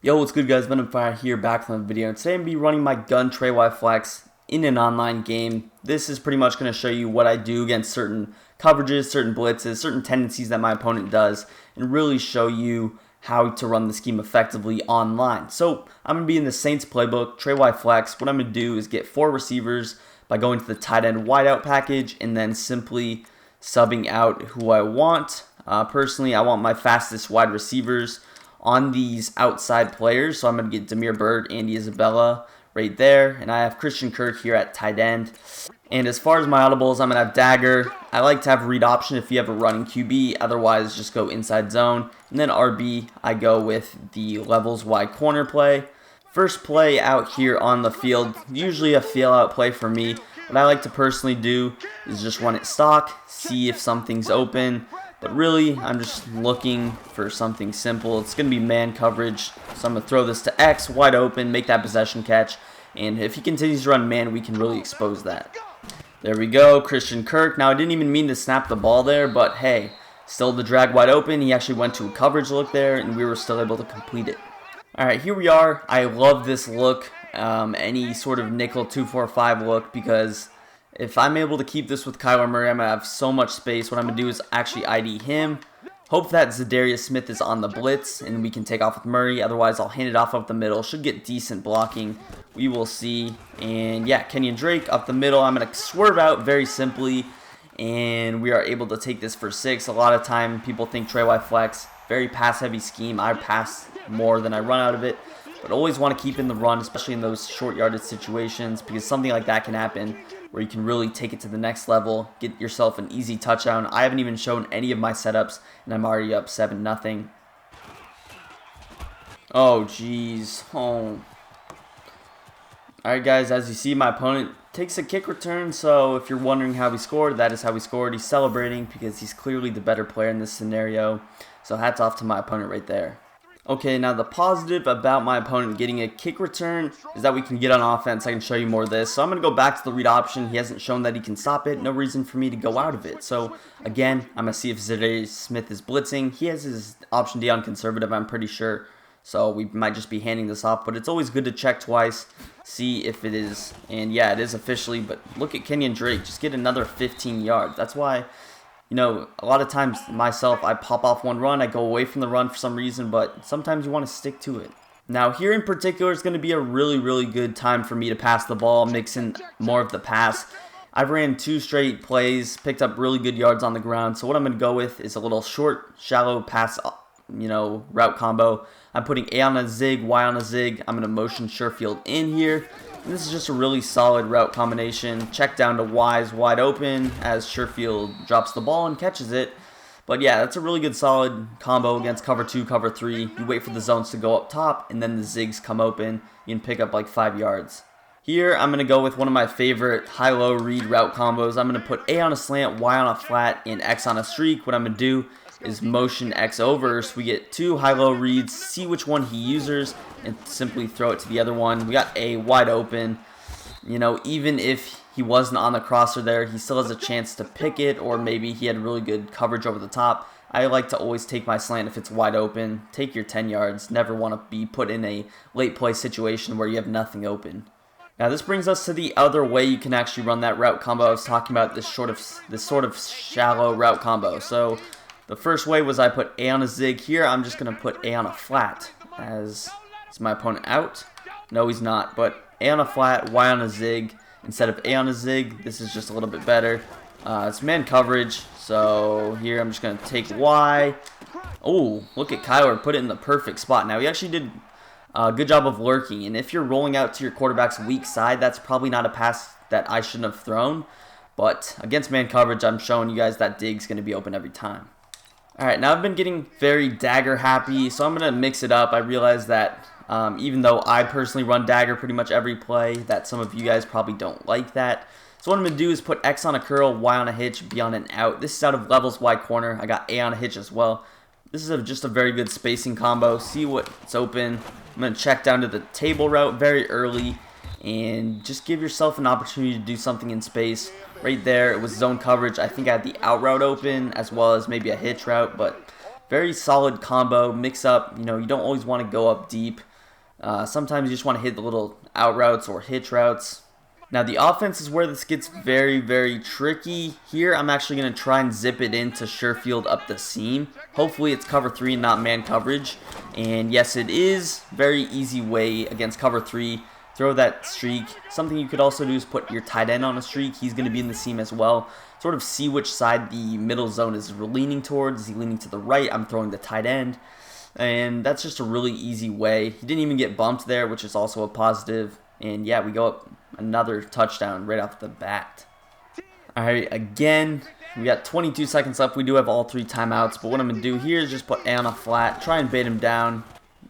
Yo, what's good guys, Ben and Fire here back from the video, and today I'm going to be running my gun Trey flex in an online game. This is pretty much going to show you what I do against certain coverages, certain blitzes, certain tendencies that my opponent does, and really show you how to run the scheme effectively online. So I'm going to be in the Saints playbook, Trey flex. What I'm going to do is get 4 receivers by going to the tight end wideout package and then simply subbing out who I want. Personally, I want my fastest wide receivers on these outside players. So I'm going to get Damiere Byrd, Andy Isabella right there. And I have Christian Kirk here at tight end. And as far as my audibles, I'm going to have Dagger. I like to have read option if you have a running QB. Otherwise, just go inside zone. And then RB, I go with the levels wide corner play. First play out here on the field, usually a feel out play for me. What I like to personally do is just run it stock, see if something's open. But really, I'm just looking for something simple. It's going to be man coverage. So I'm going to throw this to X, wide open, make that possession catch. And if he continues to run man, we can really expose that. There we go, Christian Kirk. Now, I didn't even mean to snap the ball there, but hey, still the drag wide open. He actually went to a coverage look there, and we were still able to complete it. All right, here we are. I love this look, any sort of nickel 2-4-5 look, because if I'm able to keep this with Kyler Murray, I'm going to have so much space. What I'm going to do is actually ID him. Hope that Zadarius Smith is on the blitz and we can take off with Murray. Otherwise, I'll hand it off up the middle. Should get decent blocking. We will see. And yeah, Kenyon Drake up the middle. I'm going to swerve out very simply. And we are able to take this for 6. A lot of time, people think Trey flex. Very pass-heavy scheme. I pass more than I run out of it. But always want to keep in the run, especially in those short yardage situations, because something like that can happen where you can really take it to the next level, get yourself an easy touchdown. I haven't even shown any of my setups, and I'm already up 7-0. Oh, jeez. Oh. Alright, guys, as you see, my opponent takes a kick return, so if you're wondering how he scored, that is how he scored. He's celebrating because he's clearly the better player in this scenario, so hats off to my opponent right there. Okay, now the positive about my opponent getting a kick return is that we can get on offense. I can show you more of this. So I'm going to go back to the read option. He hasn't shown that he can stop it. No reason for me to go out of it. So again, I'm going to see if Zadarius Smith is blitzing. He has his option D on conservative, I'm pretty sure. So we might just be handing this off. But it's always good to check twice, see if it is. And yeah, it is officially. But look at Kenyon Drake. Just get another 15 yards. That's why, you know, a lot of times myself, I pop off one run, I go away from the run for some reason, but sometimes you want to stick to it. Now here in particular is going to be a really good time for me to pass the ball, mix in more of the pass. I've ran 2 straight plays, picked up really good yards on the ground, so what I'm going to go with is a little short, shallow pass, route combo. I'm putting A on a zig, Y on a zig. I'm going to motion Sherfield in here. And this is just a really solid route combination. Check down to Y's wide open as Sherfield drops the ball and catches it. But yeah, that's a really good solid combo against cover 2, cover 3. You wait for the zones to go up top and then the zigs come open. You can pick up like 5 yards. Here, I'm going to go with one of my favorite high-low read route combos. I'm going to put A on a slant, Y on a flat, and X on a streak. What I'm going to do is motion X over, so we get 2 high-low reads, see which one he uses, and simply throw it to the other one. We got A wide open. You know, even if he wasn't on the crosser there, he still has a chance to pick it, or maybe he had really good coverage over the top. I like to always take my slant if it's wide open. Take your 10 yards. Never want to be put in a late play situation where you have nothing open. Now this brings us to the other way you can actually run that route combo. I was talking about this sort of shallow route combo. So the first way was I put A on a zig. Here I'm just going to put A on a flat. Is my opponent out? No, he's not. But A on a flat, Y on a zig. Instead of A on a zig, this is just a little bit better. It's man coverage. So here I'm just going to take Y. Oh, look at Kyler. Put it in the perfect spot. Now he actually did a good job of lurking. And if you're rolling out to your quarterback's weak side, that's probably not a pass that I shouldn't have thrown. But against man coverage, I'm showing you guys that dig's going to be open every time. Alright, now I've been getting very dagger happy, so I'm going to mix it up. I realize that even though I personally run dagger pretty much every play, that some of you guys probably don't like that. So what I'm going to do is put X on a curl, Y on a hitch, B on an out. This is out of levels Y corner. I got A on a hitch as well. This is just a very good spacing combo. See what's open. I'm going to check down to the table route very early and just give yourself an opportunity to do something in space. Right there, it was zone coverage. I think I had the out route open as well as maybe a hitch route, but very solid combo, mix up. You know, you don't always want to go up deep. Sometimes you just want to hit the little out routes or hitch routes. Now the offense is where this gets very, very tricky. Here I'm actually going to try and zip it into Sherfield up the seam. Hopefully it's cover 3 and not man coverage. And yes, it is. Very easy way against cover 3. Throw that streak. Something you could also do is put your tight end on a streak. He's going to be in the seam as well. Sort of see which side the middle zone is leaning towards. Is he leaning to the right? I'm throwing the tight end. And that's just a really easy way. He didn't even get bumped there, which is also a positive. And yeah, we go up another touchdown right off the bat. Alright, again, we got 22 seconds left. We do have all 3 timeouts, but what I'm going to do here is just put A on a flat, try and bait him down.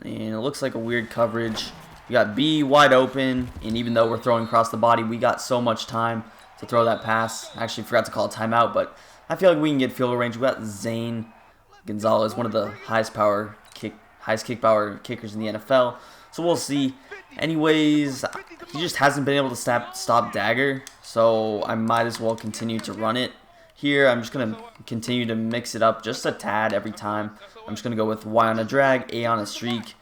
And it looks like a weird coverage. We got B wide open, and even though we're throwing across the body, we got so much time to throw that pass. I actually forgot to call a timeout, but I feel like we can get field goal range. We got Zane Gonzalez, one of the highest kick power kickers in the NFL. So we'll see. Anyways, he just hasn't been able to stop Dagger, so I might as well continue to run it. Here, I'm just going to continue to mix it up just a tad every time. I'm just going to go with Y on a drag, A on a streak.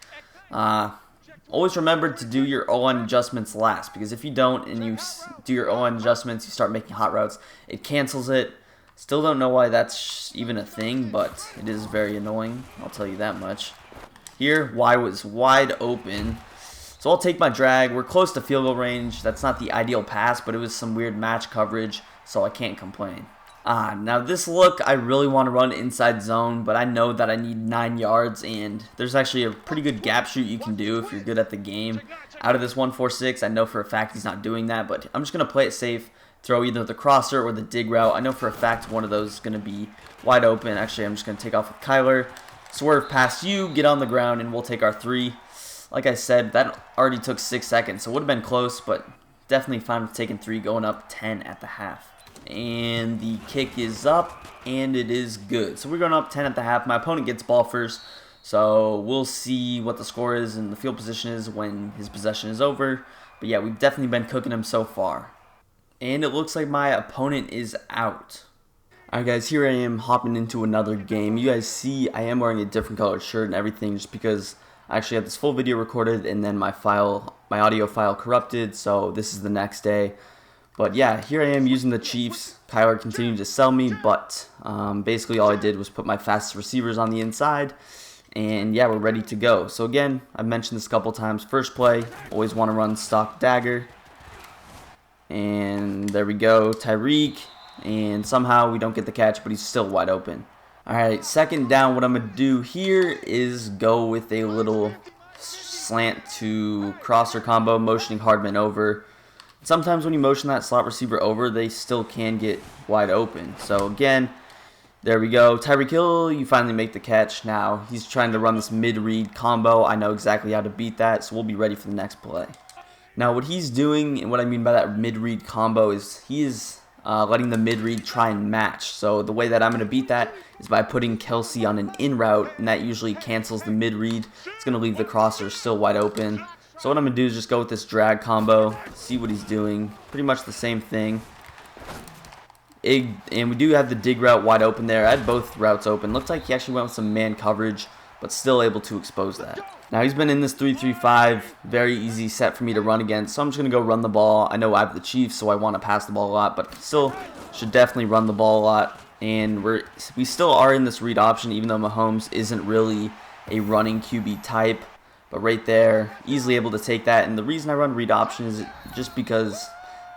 Always remember to do your O-line adjustments last, because if you don't and you do your O-line adjustments, you start making hot routes, it cancels it. Still don't know why that's even a thing, but it is very annoying, I'll tell you that much. Here, Y was wide open, so I'll take my drag. We're close to field goal range. That's not the ideal pass, but it was some weird match coverage, so I can't complain. Now this look, I really want to run inside zone, but I know that I need 9 yards, and there's actually a pretty good gap shoot you can do if you're good at the game. Out of this 1-4-6, I know for a fact he's not doing that, but I'm just going to play it safe, throw either the crosser or the dig route. I know for a fact one of those is going to be wide open. Actually, I'm just going to take off with Kyler, swerve past you, get on the ground, and we'll take our 3. Like I said, that already took 6 seconds, so it would have been close, but definitely fine with taking 3, going up 10 at the half. And the kick is up, and it is good. So we're going up 10 at the half. My opponent gets ball first, so we'll see what the score is and the field position is when his possession is over. But yeah, we've definitely been cooking him so far. And it looks like my opponent is out. Alright guys, here I am hopping into another game. You guys see I am wearing a different colored shirt and everything just because I actually had this full video recorded and then my audio file corrupted, so this is the next day. But yeah, here I am using the Chiefs. Kyler continued to sell me, but basically all I did was put my fastest receivers on the inside. And yeah, we're ready to go. So again, I've mentioned this a couple times. First play, always want to run stock dagger. And there we go, Tyreek. And somehow we don't get the catch, but he's still wide open. Alright, second down, what I'm going to do here is go with a little slant to crosser combo, motioning Hardman over. Sometimes when you motion that slot receiver over, they still can get wide open. So again, there we go. Tyreek Hill, you finally make the catch. Now he's trying to run this mid-read combo. I know exactly how to beat that, so we'll be ready for the next play. Now what he's doing, and what I mean by that mid-read combo, is he is letting the mid-read try and match. So the way that I'm going to beat that is by putting Kelsey on an in route, and that usually cancels the mid-read. It's going to leave the crosser still wide open. So what I'm going to do is just go with this drag combo, see what he's doing. Pretty much the same thing. And we do have the dig route wide open there. I had both routes open. Looked like he actually went with some man coverage, but still able to expose that. Now he's been in this 3-3-5. Very easy set for me to run against. So I'm just going to go run the ball. I know I have the Chiefs, so I want to pass the ball a lot, but still should definitely run the ball a lot. And we still are in this read option, even though Mahomes isn't really a running QB type. But right there, easily able to take that. And the reason I run read option is just because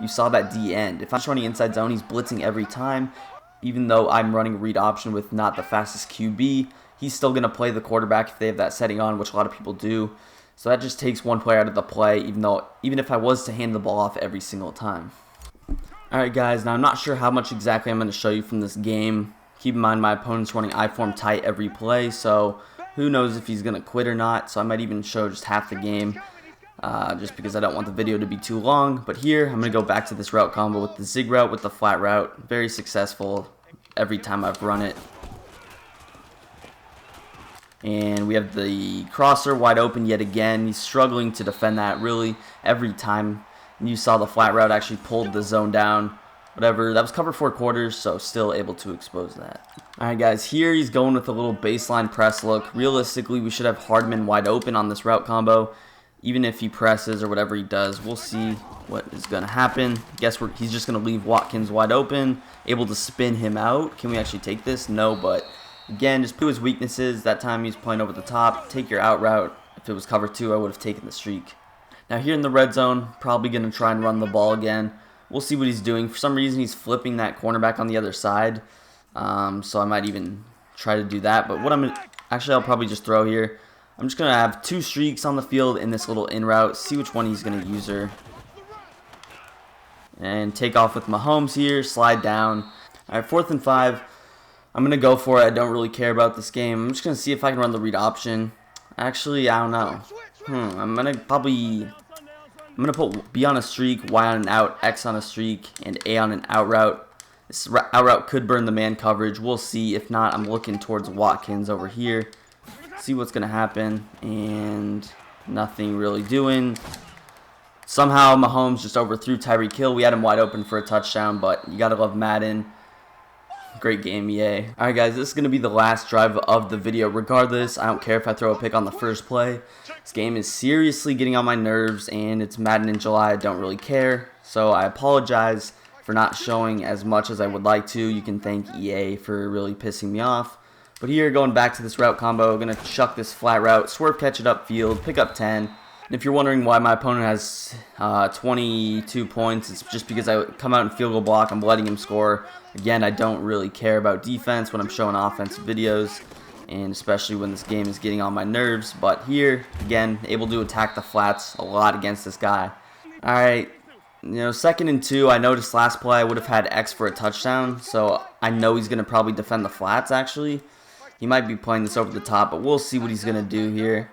you saw that D end. If I'm just running inside zone, he's blitzing every time. Even though I'm running read option with not the fastest QB, he's still going to play the quarterback if they have that setting on, which a lot of people do. So that just takes one player out of the play, even if I was to hand the ball off every single time. Alright guys, now I'm not sure how much exactly I'm going to show you from this game. Keep in mind my opponent's running I-form tight every play, so who knows if he's going to quit or not, so I might even show just half the game, just because I don't want the video to be too long. But here, I'm going to go back to this route combo with the zig route with the flat route. Very successful every time I've run it. And we have the crosser wide open yet again. He's struggling to defend that really every time. And you saw the flat route actually pulled the zone down. Whatever, that was cover 4 quarters, so still able to expose that. Alright guys, here he's going with a little baseline press look. Realistically, we should have Hardman wide open on this route combo. Even if he presses or whatever he does, we'll see what is going to happen. Guess he's just going to leave Watkins wide open, able to spin him out. Can we actually take this? No, but again, just put his weaknesses. That time he's playing over the top. Take your out route. If it was cover 2, I would have taken the streak. Now here in the red zone, probably going to try and run the ball again. We'll see what he's doing. For some reason, he's flipping that cornerback on the other side. So I might even try to do that. But what I'll probably just throw here. I'm just going to have 2 streaks on the field in this little in route. See which one he's going to use her. And take off with Mahomes here. Slide down. All right, 4th and 5. I'm going to go for it. I don't really care about this game. I'm just going to see if I can run the read option. Actually, I don't know. I'm going to put B on a streak, Y on an out, X on a streak, and A on an out route. This out route could burn the man coverage. We'll see. If not, I'm looking towards Watkins over here. See what's going to happen, and nothing really doing. Somehow Mahomes just overthrew Tyreek Hill. We had him wide open for a touchdown, but you got to love Madden. Great game, EA. Alright guys, this is going to be the last drive of the video. Regardless, I don't care if I throw a pick on the first play. This game is seriously getting on my nerves, and it's Madden in July. I don't really care. So I apologize for not showing as much as I would like to. You can thank EA for really pissing me off. But here, going back to this route combo, I'm going to chuck this flat route, swerve catch it upfield, pick up 10. And if you're wondering why my opponent has 22 points, it's just because I come out in field goal block, I'm letting him score. Again, I don't really care about defense when I'm showing offensive videos, and especially when this game is getting on my nerves. But here, again, able to attack the flats a lot against this guy. Alright, 2nd and 2, I noticed last play I would have had X for a touchdown, so I know he's going to probably defend the flats, actually. He might be playing this over the top, but we'll see what he's going to do here.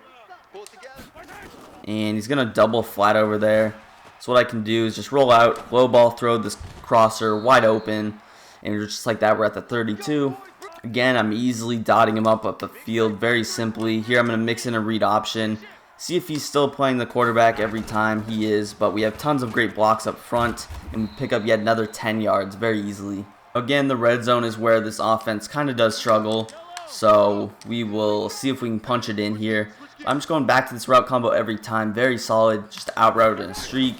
And he's going to double flat over there. So what I can do is just roll out, low ball, throw this crosser wide open, and just like that, we're at the 32. Again, I'm easily dotting him up the field very simply. Here I'm going to mix in a read option. See if he's still playing the quarterback every time. He is, but we have tons of great blocks up front, and we pick up yet another 10 yards very easily. Again, the red zone is where this offense kind of does struggle. So we will see if we can punch it in here. I'm just going back to this route combo every time. Very solid. Just out route and a streak.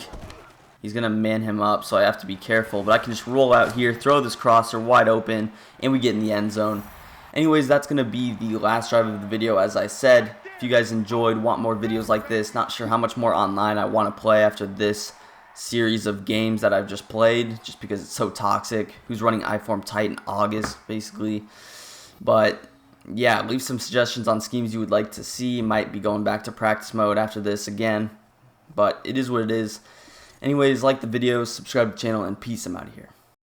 He's going to man him up, so I have to be careful. But I can just roll out here, throw this crosser wide open, and we get in the end zone. Anyways, that's going to be the last drive of the video, as I said. If you guys enjoyed, want more videos like this, not sure how much more online I want to play after this series of games that I've just played, just because it's so toxic. Who's running iForm tight in August, basically. But yeah, leave some suggestions on schemes you would like to see. Might be going back to practice mode after this again, but it is what it is. Anyways, like the video, subscribe to the channel, and peace. I'm out of here.